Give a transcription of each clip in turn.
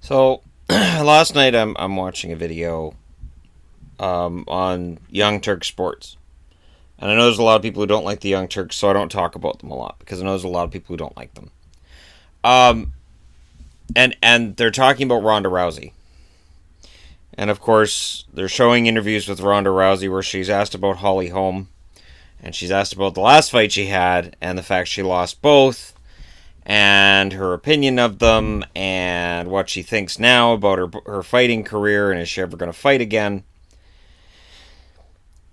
So last night I'm watching a video on Young Turk sports, and I know there's a lot of people who don't like the Young Turks, so I don't talk about them a lot because I know there's a lot of people who don't like them. Um, and they're talking about Ronda Rousey, and of course they're showing interviews with Ronda Rousey where she's asked about Holly Holm, and she's asked about the last fight she had and the fact she lost both, and her opinion of them, and what she thinks now about her fighting career, and is she ever going to fight again.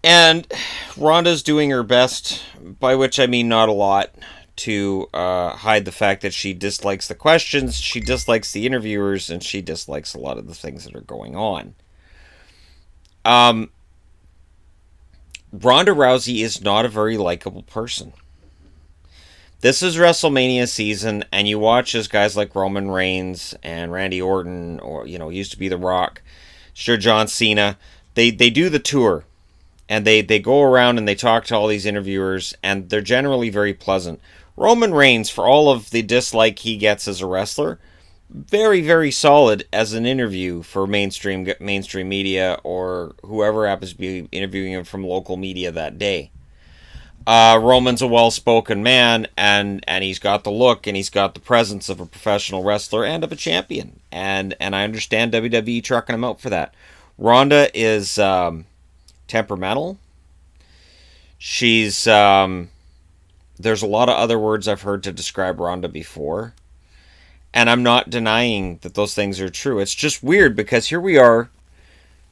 And Ronda's doing her best, by which I mean not a lot, to hide the fact that she dislikes the questions, she dislikes the interviewers, and she dislikes a lot of the things that are going on. Um, Ronda Rousey is not a very likable person. This is WrestleMania season, and you watch as guys like Roman Reigns and Randy Orton, or used to be The Rock, sure, John Cena, they do the tour, and they go around and they talk to all these interviewers, and they're generally very pleasant. Roman Reigns, for all of the dislike he gets as a wrestler, very, very solid as an interview for mainstream media or whoever happens to be interviewing him from local media that day. Roman's a well-spoken man, and he's got the look and he's got the presence of a professional wrestler and of a champion, and I understand WWE trucking him out for that. Ronda is temperamental. She's there's a lot of other words I've heard to describe Ronda before, and I'm not denying that those things are true. It's just weird because here we are,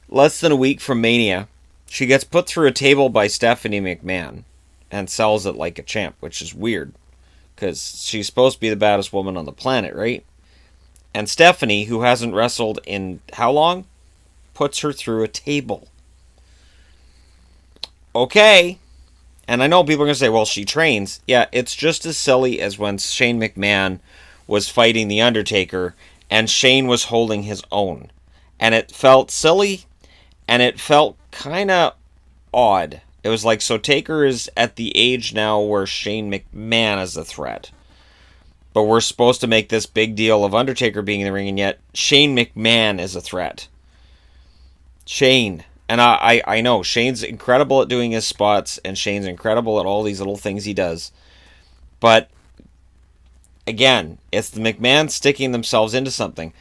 less than a week from Mania. She gets put through a table by Stephanie McMahon and sells it like a champ, which is weird because she's supposed to be the baddest woman on the planet, right? And Stephanie, who hasn't wrestled in how long, puts her through a table. Okay. And I know people are going to say, well, she trains. Yeah, it's just as silly as when Shane McMahon was fighting The Undertaker and Shane was holding his own. And it felt silly and it felt kind of odd. It was like, so Taker is at the age now where Shane McMahon is a threat. But we're supposed to make this big deal of Undertaker being in the ring, and yet Shane McMahon is a threat. Shane. And I know, Shane's incredible at doing his spots, and Shane's incredible at all these little things he does. But, again, it's the McMahon sticking themselves into something.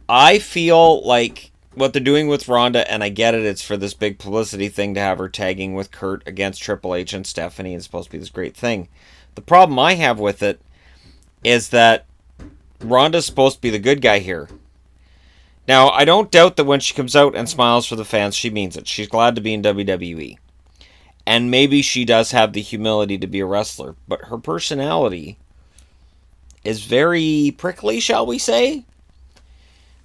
I feel like what they're doing with Ronda, and I get it, it's for this big publicity thing to have her tagging with Kurt against Triple H and Stephanie. It's supposed to be this great thing. The problem I have with it is that Ronda's supposed to be the good guy here. Now, I don't doubt that when she comes out and smiles for the fans, she means it. She's glad to be in WWE. And maybe she does have the humility to be a wrestler. But her personality is very prickly, shall we say?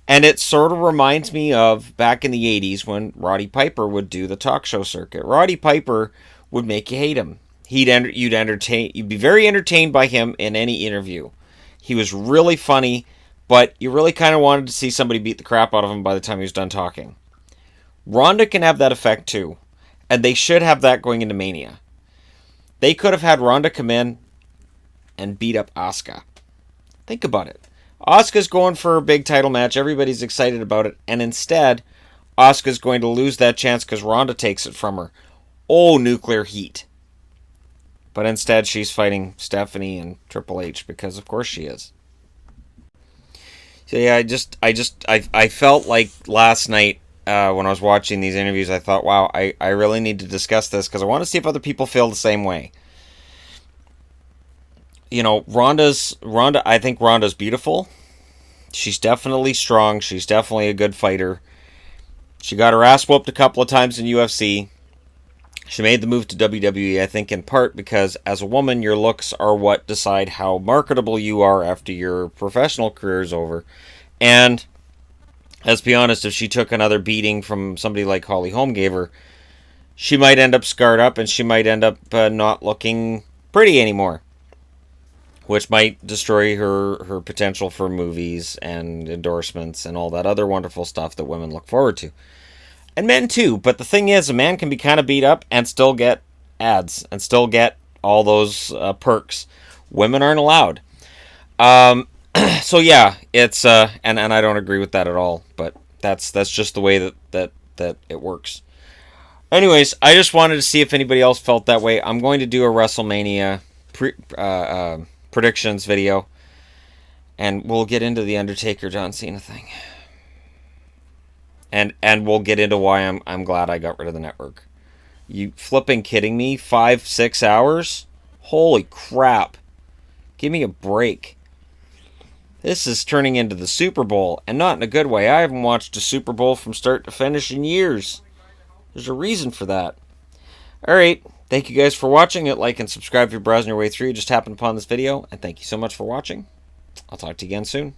And it sort of reminds me of back in the 80s when Roddy Piper would do the talk show circuit. Roddy Piper would make you hate him. You'd be very entertained by him in any interview. He was really funny, but you really kind of wanted to see somebody beat the crap out of him by the time he was done talking. Ronda can have that effect too, and they should have that going into Mania. They could have had Ronda come in and beat up Asuka. Think about it. Asuka's going for a big title match, everybody's excited about it, and instead, Asuka's going to lose that chance because Ronda takes it from her. Oh, nuclear heat. But instead, she's fighting Stephanie and Triple H because of course she is. So yeah, I felt like last night when I was watching these interviews, I thought, wow, I really need to discuss this because I want to see if other people feel the same way. Ronda, I think Ronda's beautiful. She's definitely strong. She's definitely a good fighter. She got her ass whooped a couple of times in UFC. She made the move to WWE, I think, in part because as a woman, your looks are what decide how marketable you are after your professional career is over. And let's be honest, if she took another beating from somebody like Holly Holm gave her, she might end up scarred up and she might end up not looking pretty anymore, which might destroy her potential for movies and endorsements and all that other wonderful stuff that women look forward to. And men too, but the thing is, a man can be kind of beat up and still get ads and still get all those perks. Women aren't allowed. So yeah, it's and I don't agree with that at all, but that's just the way that it works. Anyways, I just wanted to see if anybody else felt that way. I'm going to do a WrestleMania predictions video, and we'll get into the Undertaker John Cena thing, and we'll get into why I'm glad I got rid of the network. You flipping kidding me? 5-6 hours? Holy crap! Give me a break. This is turning into the Super Bowl, and not in a good way. I haven't watched a Super Bowl from start to finish in years. There's a reason for that. Alright, thank you guys for watching it. Like and subscribe if you're browsing your way through. You just happened upon this video, and thank you so much for watching. I'll talk to you again soon.